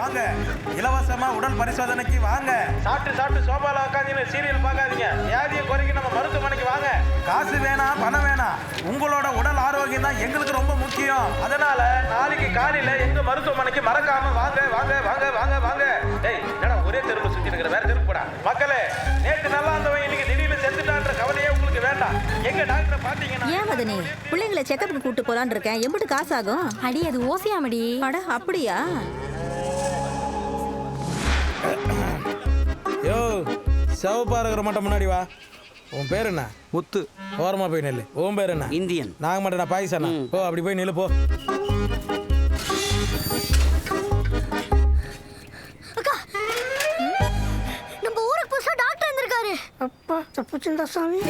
வாங்க. இலவசமா உடல் பரிசோதனைக்கு வாங்க. சாப்பிட்டு சோபால உட்காந்து சீரியல் பார்க்காதீங்க. வியாதியை குறைக்க நம்ம மருத்துவமனைக்கு வாங்க. காசு வேணாம், பணம் வேணாம், உங்களோட உடல் ஆரோக்கியம் தான் எங்களுக்கு ரொம்ப முக்கியம். அதனால நாளைக்கு காலையில எங்க மருத்துவமனைக்கு மறக்காம வாங்க வாங்க வாங்க வாங்க வாங்க. டேய் என்னடா ஒரே தெருவில் சுத்தி இருக்கிற, வேற தெருவு போடா. மக்களே, நேற்று நல்லா இருந்தவன் இன்னைக்கு திடீர்னு செத்துட்டான்ற கவலையே உங்களுக்கு வேண்டாம். எங்க டாக்டரை பாத்தீங்கன்னா ஏன் மதனி பிள்ளைங்களை செக்கப்புக்கு கூட்டு போலான்னு இருக்கேன். எம்பிட்டு காசு ஆகும்? அடி அது ஓசியாமடி. அட அப்படியா? யோ சிவப்பா இருக்கிற மட்டும் முன்னாடி வா. உன் பேர் என்ன? முத்து. ஓரமா போய் நெல்லு. உன் பேர் என்ன? இந்தியன். நாங்க மட்டும் நான் பாகிஸ்தானா? போ அப்படி போய் நில்லு போ. அக்கா, நம்ம ஊருக்கு புதுசா டாக்டர் வந்திருக்காரு. அப்பா தப்புச்சுடா சாமி.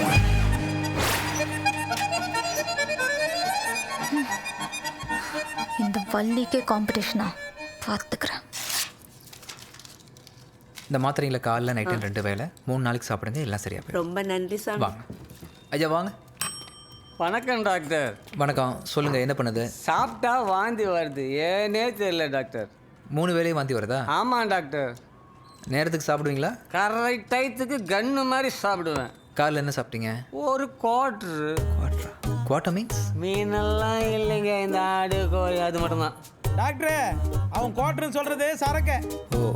இந்த வள்ளிக்கே காம்படிஷனா? பார்த்துக்கிறேன். இந்த மாத்திரைங்களை காலைல நைட்டு 2 வேளை 3 நாளைக்கு சாப்பிடுங்க, எல்லாம் சரியா போயிடும். ரொம்ப நன்றி சாமி. வாங்க ஐயா வாங்க. வணக்கம் டாக்டர். வணக்கம். சொல்லுங்க, என்ன பண்ணுது? சாப்பிட்டா வாந்தி வருது, ஏனே தெரியல டாக்டர். 3 வேளையும் வாந்தி வருதா? ஆமாம் டாக்டர். நேரத்துக்கு சாப்பிடுவீங்களா? கரெக்ட் டயத்துக்கு கன்று மாதிரி சாப்பிடுவேன். காலைல என்ன சாப்பிட்டீங்க? ஒரு குவாட்ரு. Quarter means? மீனெல்லாம் இல்லைங்க, இந்த ஆடு கோழி அது மட்டும்தான். டாக்டரே, அவன் குவார்டர்னு சொல்றது சரக்கு. ஓ,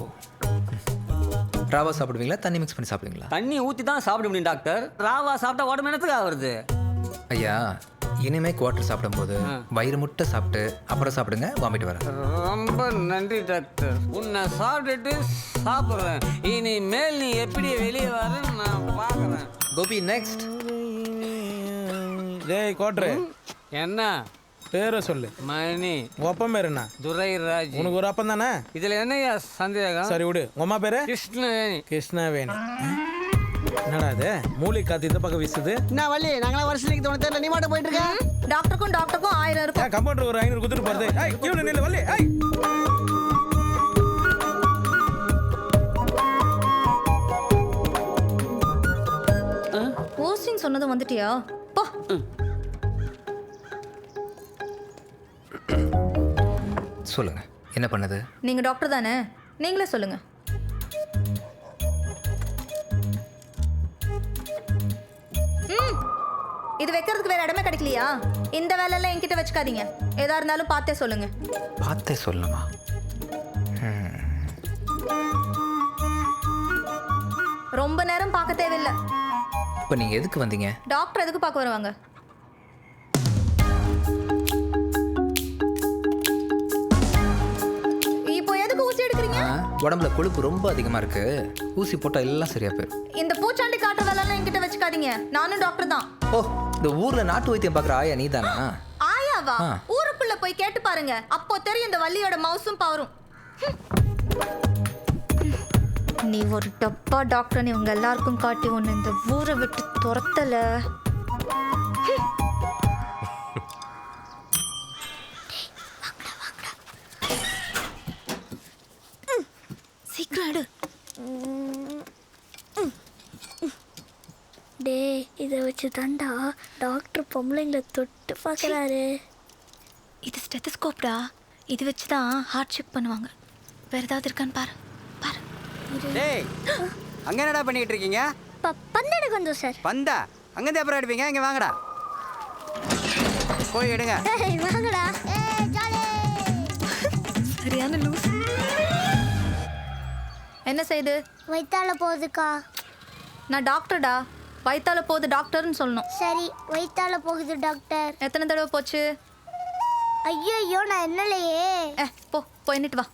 ராவா சாப்பிடுவீங்களா, தண்ணி மிக்ஸ் பண்ணி சாப்பிடுவீங்களா? தண்ணி ஊற்றி தான் சாப்பிட முடியும் டாக்டர். ராவா சாப்பிட்டா உடம்பு என்னத்துக்கு ஆகுறது? ஐயா, இனிமே குவார்டர் சாப்பிடும்போது வயிறு முட்டை சாப்பிட்டு அப்புறம் சாப்பிடுங்க, வாமிட்டு வர. ரொம்ப நன்றி டாக்டர். உன்னை சாப்பிட்டுட்டு சாப்பிட்றேன். இனிமேல் நீ எப்படி வெளியே வரேன்னு நான் பார்க்குறேன். கோபி நெக்ஸ்ட். டேய் குவார்டரு, என்ன பேரை சொல்லு. மணி. உங்க அப்பன் பேர் என்ன? துரைராஜ். உனக்கு ஒரு அப்பன் தானே? இதுல என்னையா சந்தேகம்? சரி விடு. உங்க அம்மா பேரு? கிருஷ்ணவேணி. கிருஷ்ணவேணி. என்னடா இது மூலி காத்து இந்த பக்கம் வீசுது? என்ன வள்ளி, நாங்களாம் வருஷத்துக்கு தோண தெரியல, நீ மட்டும் போயிட்டு இருக்க. டாக்டருக்கும் 1000 இருக்கும். ஏன் கம்பவுண்டர் ஒரு 500 குத்துட்டு போறது? ஏய் கியூல நில்லு வள்ளி. ஏய் போஸ்டிங் சொன்னதும் வந்துட்டியா? போ. சொல்லுங்க, என்ன பண்ணுது? நீங்க டாக்டர் தானே, நீங்களே சொல்லுங்க. இது வைக்கிறதுக்கு வேற இடமே கிடைக்கலையா? இந்த வேலையெல்லாம் என்கிட்ட வச்சுக்காதீங்க. எதா இருந்தாலும் பார்த்தே சொல்லுங்க. பார்த்தே சொல்லணுமா? ரொம்ப நேரம் பார்க்க தேவையில்லை. இப்போ நீங்கள் எதுக்கு வந்தீங்க? டாக்டர் எதுக்கு பார்க்க வருவாங்க? இப்போ எதுக்கு ஊசி எடுக்கிறீங்க? உடம்புல கொழுப்பு ரொம்ப அதிகமாக இருக்கு, ஊசி போட்டால் எல்லாம் சரியா போயிடும். இந்த பூச்சாண்டி காட்டுற வேலையெல்லாம் என்கிட்ட வச்சுக்காதீங்க. நானும் டாக்டர் தான். ஓ, இந்த ஊரில் நாட்டு வைத்தியம் பார்க்குற ஆயா நீ தானா? ஆயாவா? ஊருக்குள்ள போய் கேட்டு பாருங்க, அப்போ தெரியும் இந்த வள்ளியோட மவுசும் பவரும். நீ ஒரு டப்பா டாக்டர், இவங்க எல்லாருக்கும் காட்டி ஒன்று இந்த ஊரை விட்டு துரத்தல. சீக்கிரம் எடு. டே, இதை வச்சு தாண்டா டாக்டர் பொம்பளைங்களை தொட்டு பார்க்குறாரு. இது ஸ்டெத்தஸ்கோப்டா. இது வச்சு தான் ஹார்ட் செக் பண்ணுவாங்க. வேற ஏதாவது இருக்கான்னு பாரு. பாரு. டேய், அங்க என்னடா பண்ணிட்டு இருக்கீங்க? பந்து எடுக்க வந்தோம் சார். பந்தா? அங்கேருந்து அப்புறம் எடுப்பீங்க, இங்க வாங்கடா. போய் எடுங்க. வாங்கடா. சரியான லூஸ். என்ன செய்யுது? வயித்தால போகுதுக்கா. நான் டாக்டர்டா. வயித்தால போகுது டாக்டர்னு சொல்லணும். சரி, வயித்தால போகுது டாக்டர். எத்தனை தடவை போச்சு? ஐயோ, நான் என்னலையே. போ என்னட்டு வா.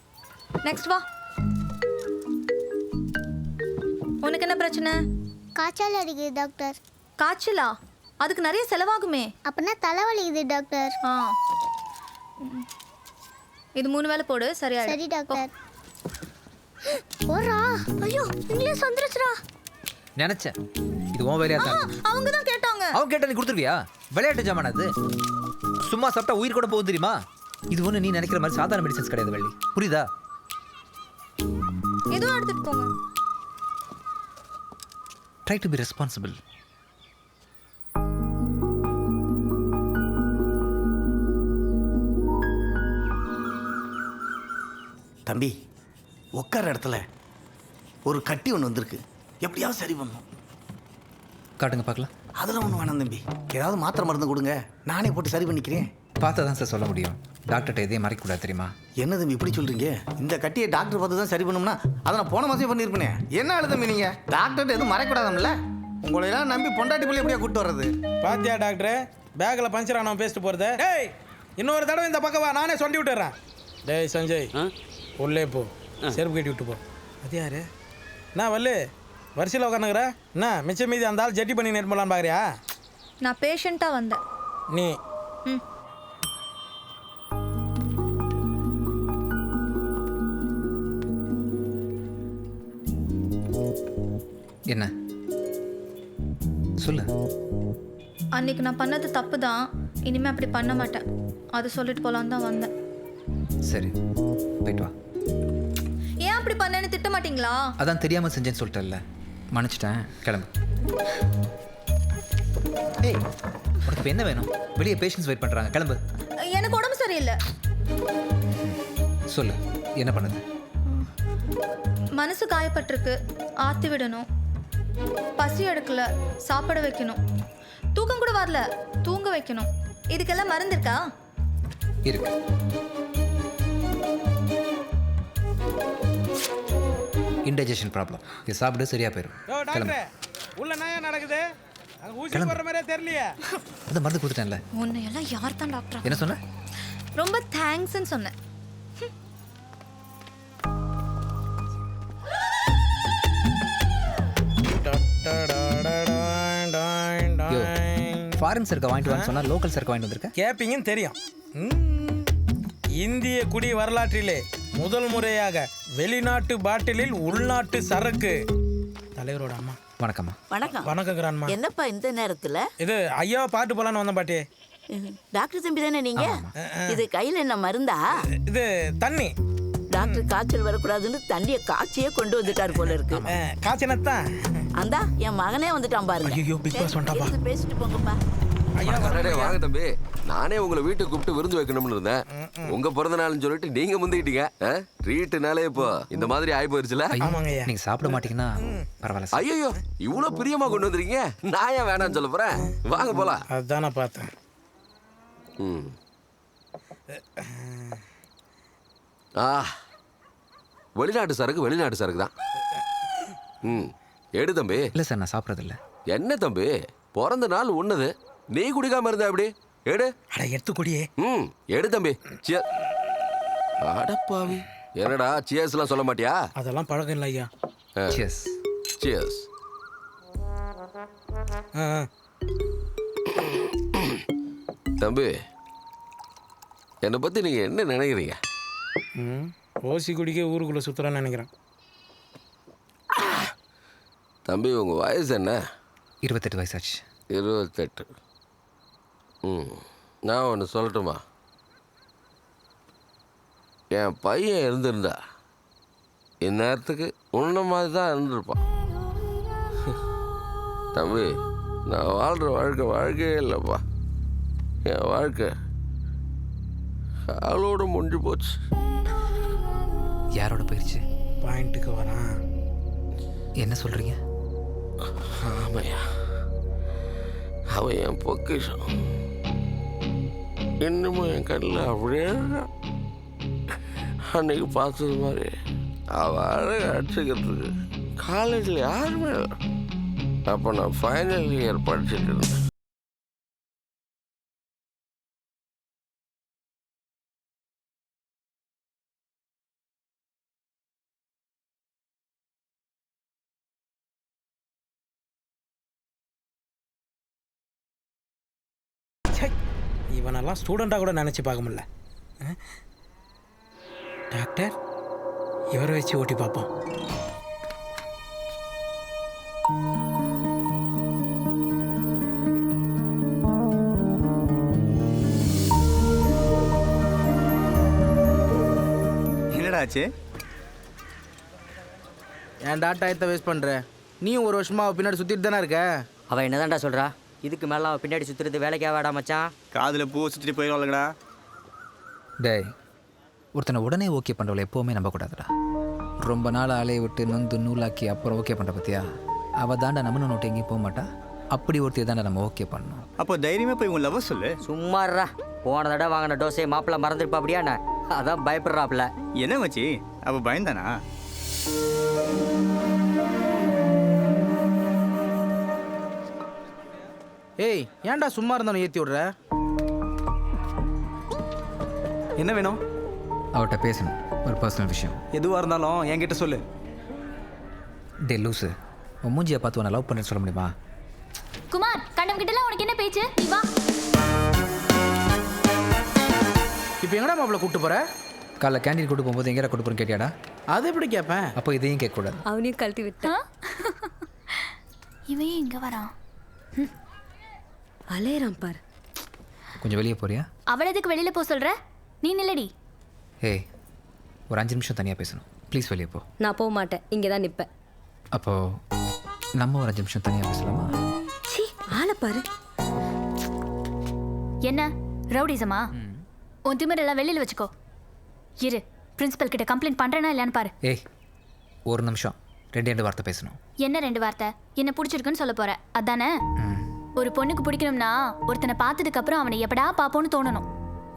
நெக்ஸ்ட் வா. உனக்கு என்ன பிரச்சனை? காய்ச்சல் அடிக்குது டாக்டர். காய்ச்சலா? அதுக்கு நிறைய செலவாகுமே. அப்படின்னா தலைவலிக்குது டாக்டர். இது 3 வேளை போடு, சரியா? சரி டாக்டர். ஓரா, ஐயோ இங்கிலீஷ் வந்துருச்சுடா. நினைச்சேன் இது உன் வேலையா தான். அவங்க தான் கேட்டாங்க. அவங்க கேட்டா நீ கொடுத்துருவியா? விளையாட்டு ஜாமான் அது. சும்மா சாப்பிட்டா உயிர் கூட போகும் தெரியுமா? இது ஒன்று நீ நினைக்கிற மாதிரி சாதாரண மெடிசன்ஸ் கிடையாது வள்ளி, புரியுதா? எதுவும் எடுத்துட்டு போங்க. Try to be responsible. தம்பி, உட்கார இடத்துல ஒரு கட்டி ஒன்று வந்திருக்கு, எப்படியாவது சரி பண்ணணும். காட்டுங்க பார்க்கலாம். அதெல்லாம் ஒன்றும் வேணாம் தம்பி, ஏதாவது மாத்திரை மருந்து கொடுங்க, நானே போட்டு சரி பண்ணிக்கிறேன். பார்த்தா தான் சார் சொல்ல முடியும். டாக்டர்கிட்ட எதையும் மறைக்கக்கூடாது தெரியுமா? என்ன தம்பி இப்படி சொல்கிறீங்க? இந்த கட்டியை டாக்டர் பார்த்து தான் சரி பண்ணணும்னா அதை நான் போன மாதம் பண்ணியிருப்பேனே. என்ன ஆளு தம்பி நீங்கள்? டாக்டர்கிட்ட எதுவும் மறைக்கூடாதுல்ல? உங்களையெல்லாம் நம்பி பொண்டாட்டி பிள்ளை எப்படியா கூப்பிட்டு வர்றது? பாத்தியா டாக்டர், பேக்கில் பஞ்சர் ஆனவன் பேசிட்டு போகிறது. டேய் இன்னொரு தடவை இந்த பக்கம் வா, நானே சொல்லி விட்டுறேன். டேய் சஞ்சய், உள்ளே போ, செருப்பு கட்டி விட்டு போ. அது யாரு? என்ன வல்லு வரிசையில் உட்காந்துக்கிற? என்ன மிச்சம் மீதி அந்த ஆள் ஜெட்டி பண்ணி நேட் பண்ணலான்னு பார்க்குறியா? நான் பேஷண்ட்டாக வந்தேன். நீ ம். என்ன சொல்லு. அன்னைக்கு நான் பண்ணது தப்பு தான், இனிமேல் அப்படி பண்ண மாட்டேன். அதை சொல்லிட்டு போகலான்னு தான் வந்தேன். சரி போயிட்டு வா. ஏன் அப்படி பண்ணேன்னு திட்ட மாட்டீங்களா? அதான் தெரியாமல் செஞ்சேன்னு சொல்லிட்டேன்ல, மன்னிச்சிட்டேன், கிளம்பு. ஏய் உனக்கு இப்போ என்ன வேணும்? வெளியே பேஷண்ட்ஸ் வெயிட் பண்ணுறாங்க, கிளம்பு. எனக்கு உடம்பு சரியில்லை. சொல்லு என்ன பண்ணுது? மனசு காயப்பட்டிருக்கு, ஆற்றி விடணும். பசி எடுக்கல, சாப்பிட வைக்கணும். தூக்கம் கூட வரல, தூங்க வைக்கணும். இதுக்கெல்லாம் மருந்து இருக்கா? இருக்கு. இன்டைஜஷன் ப்ராப்ளம். இது சாப்பிட்டு சரியா போயிடும். ஓ கிளம்பு. டாக்டர், உள்ள என்ன நடக்குது? அங்கே ஊசி கிளம்பு. போடுற மாதிரியே தெரியலையே. அதான் மருந்து கொடுத்துட்டேன்ல. உன்னை எல்லாம் யார் தான் டாக்டர்? என்ன சொன்ன? ரொம்ப தேங்க்ஸ்ன்னு சொன்னேன். யோ, ஃபாரின் சரக்கு வாங்கிட்டு வான்னு சொன்னா லோக்கல் சரக்கு வாங்கிட்டு வந்திருக்க. கேப்பீங்கன்னு தெரியும். இந்திய குடி வரலாற்றிலே முதல் முறையாக வெளிநாட்டு பாட்டிலில் உள்நாட்டு சரக்கு. தலைவரோட அம்மா. வணக்கம்மா. வணக்கம். வணக்கங்கிறான்மா. என்னப்பா இந்த நேரத்துல? இது ஐயாவை பாட்டு போலான்னு வந்தேன் பாட்டி. டாக்டர் தம்பி தானே நீங்க? இது கையில என்ன மருந்தா? இது தண்ணி. டாக்டர் காய்ச்சல் வரக்கூடாதுன்னு தண்ணிய காய்ச்சியே கொண்டு வந்துட்டாரு போல இருக்கு. காய்ச்சனத்தான். அந்தா என் மகனே வந்துட்டான் பாருங்க. ஐயோ பிக் பாஸ் வந்துட்டாப்பா. இருந்து பேசிட்டு போங்கப்பா. ஐயா வாங்க தம்பி, நானே உங்களை வீட்டுக்கு கூப்பிட்டு விருந்து வைக்கணும்னு இருந்தேன். உங்க பிறந்த நாள்னு சொல்லிட்டு நீங்க முந்திக்கிட்டீங்க. ட்ரீட்னாலே இப்போ இந்த மாதிரி ஆகி போயிருச்சுல. ஆமாங்க ஐயா. நீங்க சாப்பிட மாட்டீங்கன்னா பரவாயில்ல சார். ஐயோ இவ்வளவு பிரியமா கொண்டு வந்துருக்கீங்க, நான் ஏன் வேணாம்னு சொல்ல போறேன். வாங்க போலாம். அதுதான் நான் பார்த்தேன். வெளிநாட்டு சரக்கு வெளிநாட்டு சரக்கு தான். எடு தம்பி. இல்லை சார், நான் சாப்பிட்றது இல்லை. என்ன தம்பி, பிறந்த நாள் உன்னது, நீ குடிக்காம இருந்தா எப்படி? எடு. அட எடுத்து குடியே. எடு தம்பி. அடப்பாவி, என்னடா சியர்ஸ்லாம் சொல்ல மாட்டியா? அதெல்லாம் பழக்கம் இல்லை ஐயா. Cheers. Cheers. தம்பி, என்னை பத்தி நீங்க என்ன நினைக்கிறீங்க? ஓசி குடிக்க ஊருக்குள்ள சுத்துறான்னு நினைக்கிறேன். தம்பி உங்க வயசு என்ன? 28 வயசாச்சு. 28. நான் ஒன்று சொல்லட்டுமா? என் பையன் இருந்திருந்தா இந்நேரத்துக்கு உன்ன மாதிரி தான் இருந்திருப்பான். தம்பி, நான் வாழ்கிற வாழ்க்கையே இல்லைப்பா. என் வாழ்க்கை அவளோட முடிஞ்சு போச்சு. யாரோட போயிடுச்சு? பாயிண்ட்டுக்கு வரான். என்ன சொல்றீங்க? ஆமையா, அவன் என் பொக்கிஷம். இன்னமும் என் கண்ணில் அப்படியே அன்னைக்கு பார்த்தது மாதிரி அவள் அழகை அடிச்சுக்கிறதுக்கு காலேஜில் யாருமே இல்லை. அப்போ நான் ஃபைனல் இயர் படிச்சுட்டு இருந்தேன். இவனெல்லாம் ஸ்டூடெண்ட்டாக கூட நினச்சி பார்க்க முடியல. டாக்டர், இவரை வச்சு ஓட்டி பார்ப்போம். என்னடா ஆச்சு? ஏன்டா டயத்தை வேஸ்ட் பண்ணுற? நீயும் ஒரு வருஷமா அவள் பின்னாடி சுற்றிட்டு தானே இருக்க. அவள் என்னதான்டா சொல்கிறா? இதுக்கு மேலே அவள் பின்னாடி சுற்றுறது வேலைக்கே வாடா மச்சான். காதில் பூ சுற்றிட்டு போயிடுவாங்கடா. டேய், ஒருத்தனை உடனே ஓகே பண்ணுறவளை எப்போவுமே நம்பக்கூடாதுடா. ரொம்ப நாள் ஆலையை விட்டு நொந்து நூலாக்கி அப்புறம் ஓகே பண்ணுற பற்றியா அவள் தாண்டா நம்ம நோட்டு எங்கேயும் போக மாட்டா. அப்படி ஒருத்தையை தாண்டா நம்ம ஓகே பண்ணணும். அப்போ தைரியமே போய் உன் லவ் சொல்லு. சும்மாறா, போன தடவை வாங்கின டோஸை மாப்பிள்ள மறந்துருப்பா அப்படியாண்ணா, அதான் பயப்படுறாப்புல. என்ன மச்சி அவ பயந்தானா? ஏய் ஏன்டா சும்மா இருந்தாலும் ஏற்றி விடுற? என்ன வேணும்? அவட்ட பேசணும், ஒரு பர்சனல் விஷயம். எதுவாக இருந்தாலும் என்கிட்ட சொல்லு. டே லூஸு, உன் மூஞ்சியை பார்த்து உன்னை லவ் பண்ணுறேன்னு சொல்ல முடியுமா? குமார், கண்டவங்கிட்டலாம் உனக்கு என்ன பேச்சு? நீ வா. இப்போ எங்கடா மாப்பிள்ள கூப்பிட்டு போற? காலைல கேண்டீன் கூட்டு போகும்போது எங்கேயா கூட்டு போகிறேன்னு கேட்டியாடா? அது எப்படி கேட்பேன்? அப்போ இதையும் கேட்கக்கூடாது. அவனையும் கழட்டி விட்டான். இவன் இங்க வரான். அலையறான் பாரு. கொஞ்சம் வெளியே போறியா? அவள் எதுக்கு வெளியில போ சொல்ற? நீ நில்லடி. ஏய், ஒரு 5 நிமிஷம் தனியாக பேசணும். ப்ளீஸ் வெளியே போ. நான் போக மாட்டேன், இங்கே தான் நிற்பேன். அப்போது நம்ம ஒரு 5 நிமிஷம் தனியாக பேசலாமா? சி ஆளை பாரு. என்ன ரவுடிசமா? உன் திமிரெல்லாம் வெளியில வச்சுக்கோ. இரு, பிரின்சிபல் கிட்ட கம்ப்ளைண்ட் பண்றேனா இல்லையான்னு பாரு. ஏய், ஒரு நிமிஷம், 2 வார்த்தை பேசணும். என்ன 2 வார்த்தை? என்ன பிடிச்சிருக்குன்னு சொல்ல போற அதானே? ஒரு பொண்ணுக்கு பிடிக்கணும்னா ஒருத்தனை பார்த்ததுக்கு அப்புறம் அவனை எப்படா பாப்போன்னு தோணணும்.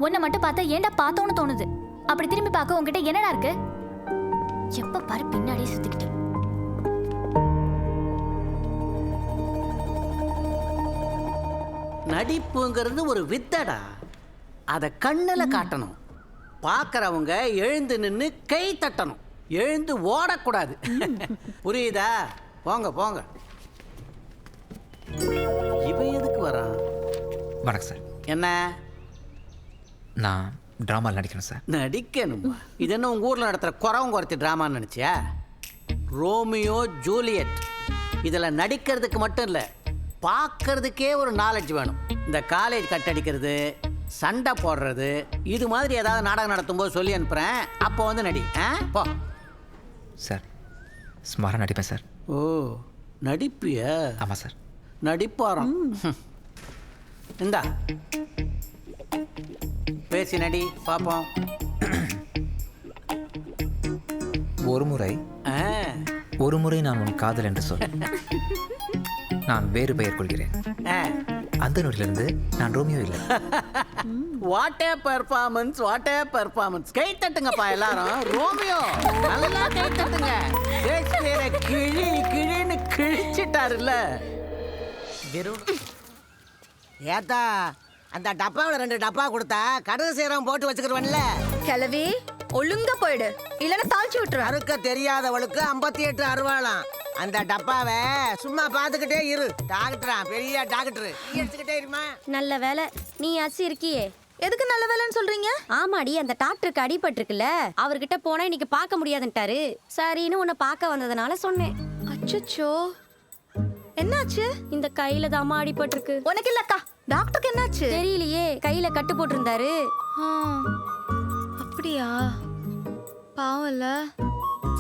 உன்னை மட்டும் பார்த்தா ஏன்டா பார்த்தோன்னு தோணுது. அப்படி திரும்பி பார்க்க உன்கிட்ட என்னடா இருக்கு? எப்ப பாரு பின்னாடியே சுத்திக்கிட்டு. நடிப்புங்கிறது ஒரு வித்தடா, அதை கண்ணில் காட்டணும். பார்க்குறவங்க எழுந்து நின்று கை தட்டணும், எழுந்து ஓடக்கூடாது. புரியுதா? போங்க போங்க. இவன் எதுக்கு வரான்? வணக்கம் சார். என்ன நான் ட்ராமாவில் நடிக்கணும் சார். நடிக்கணுமா? இது என்ன உங்கள் ஊரில் நடத்துகிற குறவங்க குறைச்சி ட்ராமான்னு நினச்சியா? ரோமியோ ஜூலியட் இதில் நடிக்கிறதுக்கு மட்டும் இல்லை, பார்க்கறதுக்கே ஒரு நாலேஜ் வேணும். இந்த காலேஜ் கட் அடிக்கிறது, சண்டை போடுறது, இது மாதிரி ஏதாவது நாடகம் நடத்தும்போது சொல்லி அனுப்புகிறேன், அப்போ வந்து நடி. போ சார். ஸ்மாராக நடிப்பேன் சார். ஓ, நடிப்பியா? ஆமாம் சார். நடிப்பாராம். இந்தா பேசி நடி பார்ப்போம். ஒரு முறை நான் உன் காதல் என்று சொல், நான் வேறு பெயர் கொள்கிறேன். அந்த நொடியிலிருந்து நான் ரோமியோ இல்லை. What a performance, what a performance. கை தட்டுங்கப்பா எல்லாரும். ரோமியோ நல்லா கை தட்டுங்க. ஷேக்ஸ்பியரை கிழி கிழின்னு கிழிச்சிட்டாருல்ல. ஏத்தா அந்த டப்பாவில் 2 டப்பா கொடுத்தா கடுகு சீரம் போட்டு வச்சுக்கிறவன்ல. கிளவி ஒழுங்கா போயிடு, இல்லைன்னா தாழ்ச்சி விட்டுரு. அறுக்க தெரியாதவளுக்கு 58 அருவாளாம். அந்த டப்பாவை சும்மா பார்த்துக்கிட்டே இரு. டாக்டரா, பெரிய டாக்டர், எடுத்துக்கிட்டே இருமா. நல்ல வேலை நீ அசி இருக்கியே. எதுக்கு நல்ல வேலைன்னு சொல்றீங்க? ஆமாடி, அந்த டாக்டருக்கு அடிபட்டிருக்குல்ல, அவர்கிட்ட போனா இன்னைக்கு பார்க்க முடியாதுன்ட்டாரு. சரின்னு உன்னை பார்க்க வந்ததுனால சொன்னேன். அச்சச்சோ, என்னாச்சு? இந்த கையில தாமா அடிபட்டிருக்கு. உனக்கு இல்லக்கா, டாக்டருக்கு என்னாச்சு? தெரியலையே, கையில கட்டு போட்டிருந்தாரு. அப்படியா? பாவம் இல்ல.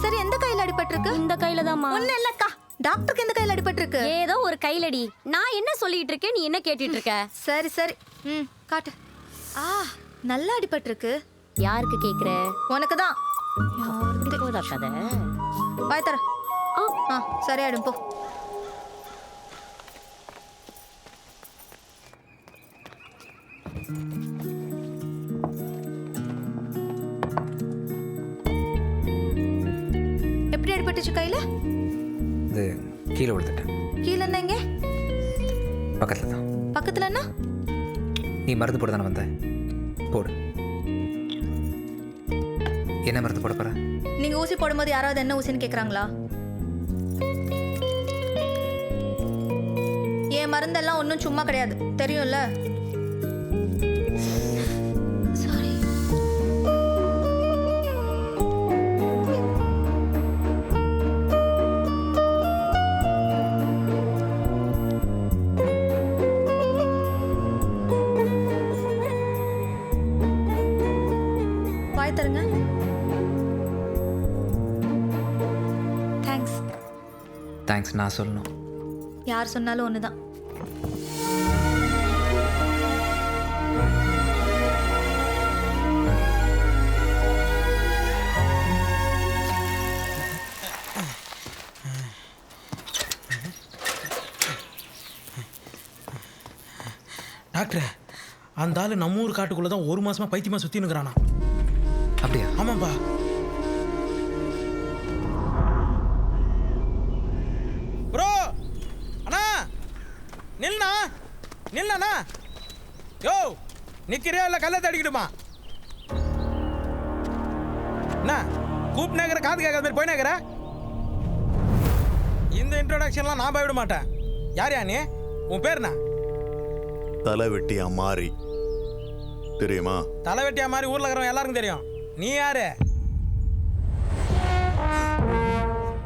சரி, எந்த கையில அடிபட்டிருக்கு? இந்த கையில தாமா. ஒண்ணு இல்லக்கா, டாக்டருக்கு எந்த கையில அடிபட்டிருக்கு? ஏதோ ஒரு கையிலடி. நான் என்ன சொல்லிட்டு இருக்கேன், நீ என்ன கேட்டுட்டு இருக்க? சரி சரி, காட்டு. நல்லா அடிபட்டிருக்கு. யாருக்கு கேக்குற? உனக்கு தான். போதா கதை? வாய் தர. சரியாயிடும் போ. எப்படி அடிபட்டுச்சு கையில? இது கீழே விழுந்துட்டேன். கீழே என்ன? எங்க? பக்கத்தில் தான். பக்கத்துல என்ன? நீ மருந்து போட தானே வந்த, போடு. என்ன மருந்து போட போற? நீங்க ஊசி போடும்போது யாராவது என்ன ஊசின்னு கேக்குறாங்களா? என் மருந்தெல்லாம் ஒன்றும் சும்மா கிடையாது, தெரியும்ல. சாரி. வாய் தருங்க. தேங்க்ஸ். தேங்க்ஸ் நான் சொல்லணும். யார் சொன்னாலும் ஒன்று தான். டாக்டர் அந்த ஆள் நம்ம ஊர் காட்டுக்குள்ளே தான் 1 மாசமா பைத்தியமா சுற்றினுக்கிறானா. அப்படியா? ஆமாப்பா. ப்ரோ அண்ணா நில்ண்ணா நில்லண்ணா. யோ நிற்கிறியா இல்லை கல்லை தடிக்கிடுமா? என்ன கூப்பிட்டுனேங்கிற காது கேட்காத மாதிரி போயினேங்கிற? இந்த இன்ட்ரோடக்ஷன்லாம் நான் போய்விட மாட்டேன். யார் நீ? உன் பேர் என்ன? தலைவெட்டியா மாறி தெரியுமா? தலைவெட்டியா மாதிரி ஊர்ல இருக்கிறவங்க எல்லாருக்கும் தெரியும். நீ யாரு?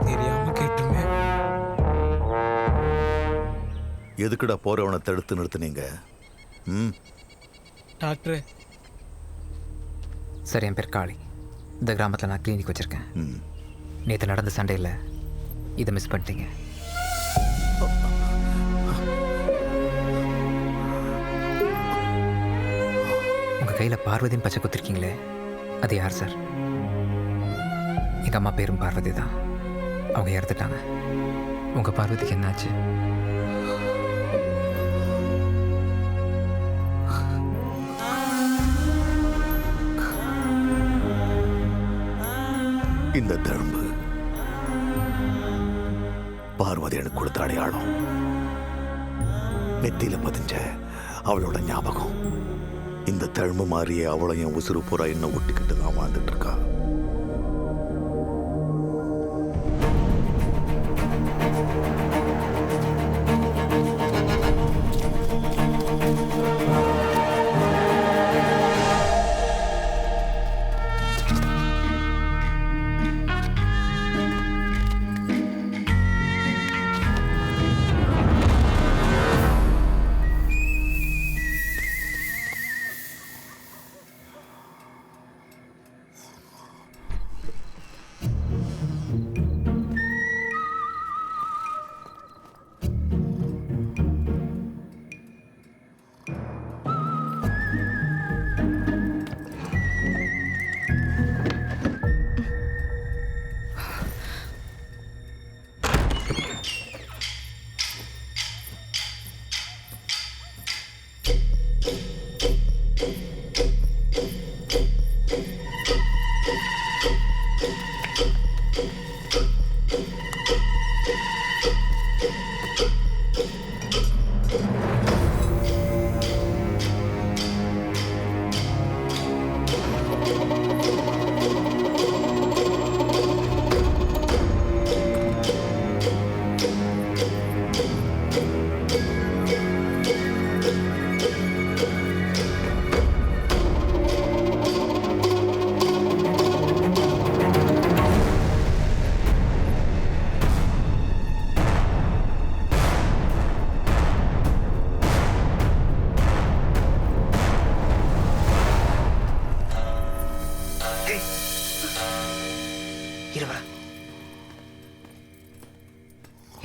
தெரியாம கேட்டுமே. எதுக்குடா போறவனை தடுத்து நிறுத்துனீங்க? டாக்டர் சார், என் பேர் காளி. இந்த கிராமத்தில் நான் கிளினிக் வச்சுருக்கேன். நேற்று நடந்த சண்டையில் இதை மிஸ் பண்ணிட்டீங்க. உங்கள் கையில் பார்வதின்னு பச்சை குத்திருக்கீங்களே, அது யார் சார்? எங்கள் அம்மா பேரும் பார்வதி தான். அவங்க இறந்துட்டாங்க. உங்கள் பார்வதிக்கு என்னாச்சு? இந்த தழும்பு பார்வதி எனக்கு கொடுத்த அடையாளம். நெத்தியில பதிஞ்ச அவளோட ஞாபகம். இந்த தழும்பு மாறியே அவளை என் உசுறு பூரா என்ன ஒட்டிக்கிட்டு தான் வாழ்ந்துட்டு இருக்கா.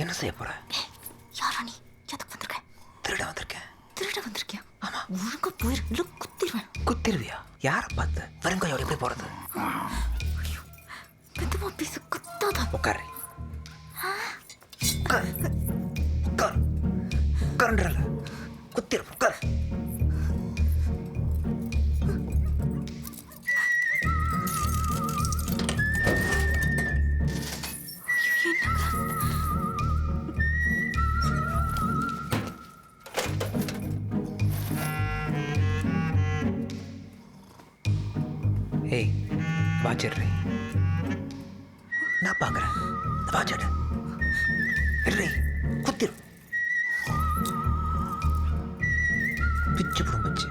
என்ன செய்ய போற? யாரா நீ? எதுக்கு வந்திருக்க? திருட வந்திருக்கேன். திருட வந்திருக்கியா? ஆமா. ஒழுங்கா போயிரு, இல்ல குத்திடுவேன். குத்திருவியா? யாரை பார்த்து? வெறுங்கையோட எப்படி போறது? மெதுவா பேசு, குத்தாத. உட்காரு. உட்காருன்றல குத்திரு. உட்காரு. ஏய், வாச்சிடுறே. நான் பார்க்குறேன். வாச்சிடு. இல்லை, குத்திரு. பிச்சு புடும் பிச்சு.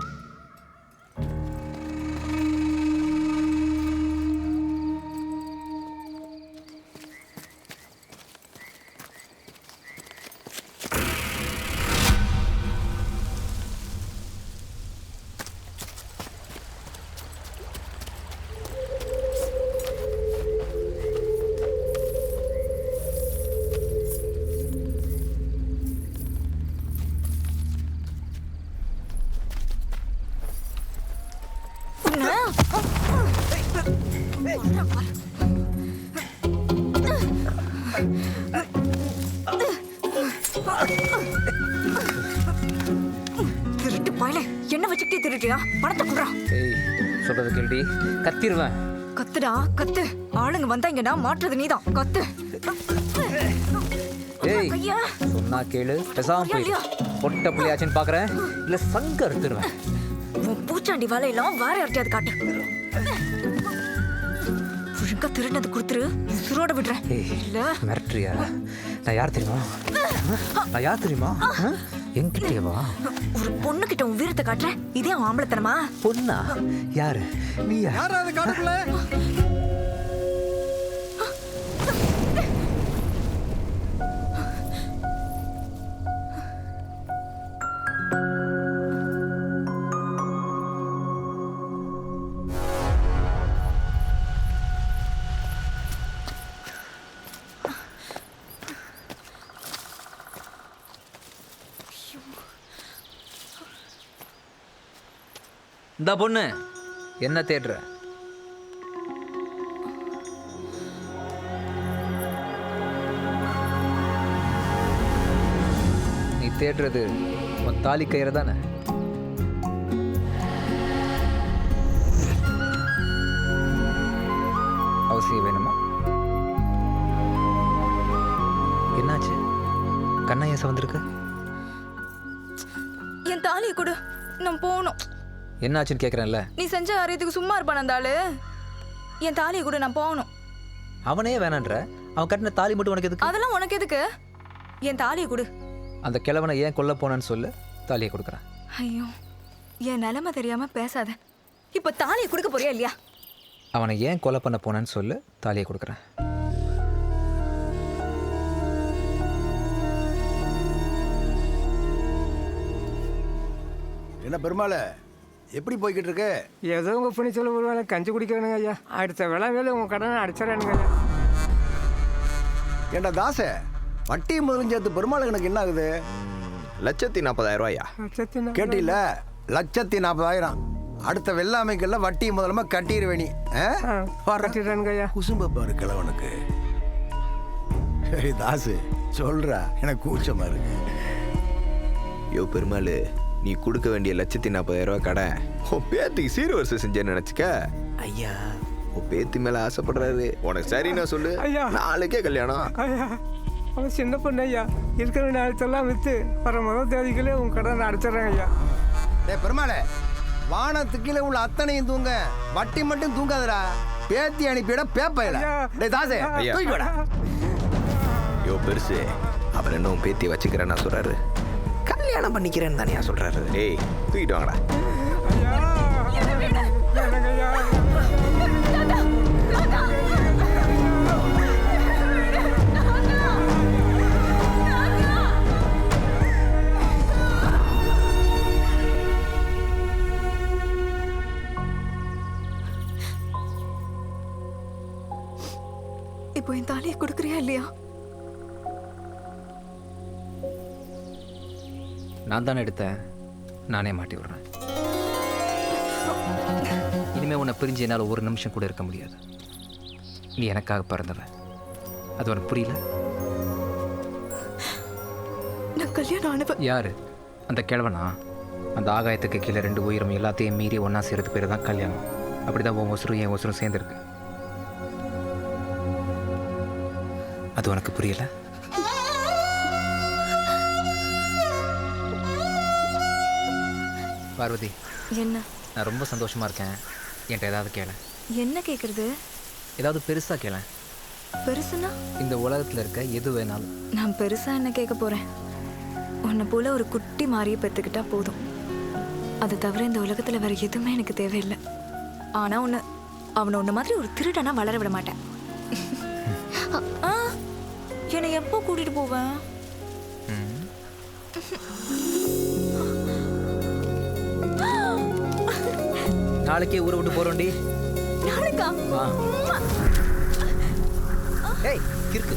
கத்தி திருட்டியா பணத்தை குடுறா. ஏய் சொல்றது கேள்வி கத்திடுவேன். கத்துடா கத்து. ஆளுங்க வந்தாங்கன்னா மாற்றுறது நீதான். கத்து. ஏய் ஐயா சொன்னா கேளு. பேசாம போய் பொட்ட பிள்ளையாச்சுன்னு பாக்குறேன் இல்ல சங்க எடுத்துருவேன். உன் பூச்சாண்டி வேலையெல்லாம் வேற யார்ட்டையாவது காட்டு. ஒழுங்கா திருநது கொடுத்துரு. சுரோட விடுறேன். இல்ல மிரட்டுறியா? நான் யார் தெரியுமா? நான் யார் தெரியுமா? என்கிட்டயே வா. ஒரு பொண்ணு கிட்ட உன் வீரத்தை காட்டுறேன். இதே அவன் ஆம்பளத்தனமா? பொண்ணா? யாரு நீ? யாராவது காட்டுக்குள்ள இந்த பொண்ணு என்ன தேடுற? நீ தேடுறது உன் தாலி கயிறு தானே? அவசியம் வேணுமா? என்னாச்சு? கண்ணா ஏன் சவந்திருக்கு? என் தாலியை கொடு, நான் போகணும். என்னாச்சுன்னு கேட்குறேன்ல. நீ செஞ்ச காரியத்துக்கு சும்மா இருப்பான் அந்த ஆளு. என் தாலியை கூட நான் போகணும். அவனே வேணான்ற. அவன் கட்டின தாலி மட்டும் உனக்கு எதுக்கு? அதெல்லாம் உனக்கு எதுக்கு? என் தாலியை கொடு. அந்த கிழவனை ஏன் கொல்ல போனேன்னு சொல்லு, தாலியை கொடுக்குறேன். ஐயோ என் நிலைமை தெரியாம பேசாத. இப்ப தாலியை கொடுக்க போறியா இல்லையா? அவனை ஏன் கொலை பண்ண போனேன்னு சொல்லு, தாலியை கொடுக்குறேன். என்ன பெருமாள் எப்படி போய்கிட்டு இருக்கு? ஏதோ உங்கள் புனிச்சல் ஒரு வேலை கஞ்சி குடிக்கணுங்க ஐயா. அடுத்த வேலை வேலை உங்கள் கடனை அடிச்சிடறானுங்க ஐயா. ஏண்டா தாச, வட்டி முதலும் சேர்த்து பெருமாள் எனக்கு என்ன ஆகுது? 140,000. கேட்டில 140,000. அடுத்த வெள்ளாமைக்கெல்லாம் வட்டி முதலமா கட்டிடுவேணி. கட்டிடுறானுங்க ஐயா. குசும்ப பாரு கிழவனுக்கு. சரி தாசு சொல்றா, எனக்கு கூச்சமா இருக்கு. யோ பெருமாள், நீ கொடுக்க வேண்டிய 140,000 கடன் உன் பேத்திக்கு சீர் வருஷம் செஞ்சேன்னு நினச்சிக்க. ஐயா உன் பேத்தி மேலே ஆசைப்படுறாரு. உனக்கு சரின்னா சொல்லு, ஐயா. நாளைக்கே கல்யாணம். ஐயா அவன் சின்ன பொண்ணு ஐயா. இருக்கிற நேரத்தெல்லாம் விற்று வர முதல் தேதிகளே உன் கடனை அடிச்சிடறாங்க ஐயா. டே பெருமாளே, வானத்துக்கு கீழே உள்ள அத்தனையும் தூங்க, வட்டி மட்டும் தூங்காதடா. பேத்தி அனுப்பிட பேப்பையில. டே தாசே ஐயா. தூக்கிடா. யோ பெருசு, அவர் என்ன உன் பேத்தியை வச்சுக்கிறேன்னா சொல்றாரு, கல்யாணம் பண்ணிக்கிறேன்னு தானே சொல்றாரு. ஏய் தூக்கிட்டு வாங்கடா. இப்போ என் தாலியை கொடுக்குறியா இல்லையா? நான் தானே எடுத்தேன், நானே மாட்டி விடுறேன். இனிமே உன்னை பிரிஞ்சு என்னால் ஒரு நிமிஷம் கூட இருக்க முடியாது. நீ எனக்காக பிறந்தவன், அது உனக்கு புரியல? நான் கல்யாணம் ஆனவன். யாரு அந்த கிழவனா? அந்த ஆகாயத்துக்கு கீழே 2 உயிரும் எல்லாத்தையும் மீறி ஒன்றா சேர்த்து பேர் தான் கல்யாணம். அப்படிதான் உன் ஒசரும் என் ஒசரும் சேர்ந்துருக்கு. அது உனக்கு புரியல? பார்வதி, என்ன? நான் ரொம்ப சந்தோஷமா இருக்கேன். என்கிட்ட ஏதாவது கேள. என்ன கேக்குறது? ஏதாவது பெருசா கேள. பெருசுனா? இந்த உலகத்துல இருக்க எது வேணாலும். நான் பெருசா என்ன கேட்க போறேன்? உன்னை போல ஒரு குட்டி மாறிய பெத்துக்கிட்டா போதும். அதை தவிர இந்த உலகத்துல வேற எதுவுமே எனக்கு தேவையில்லை. ஆனா அவனை உன்ன மாதிரி ஒரு திருடனா வளர விட மாட்டேன். என்னை எப்போ கூட்டிட்டு போவேன்? நாளைக்கே ஊரை விட்டு போறோண்டி. நாளைக்கா? ஏய் இருக்கு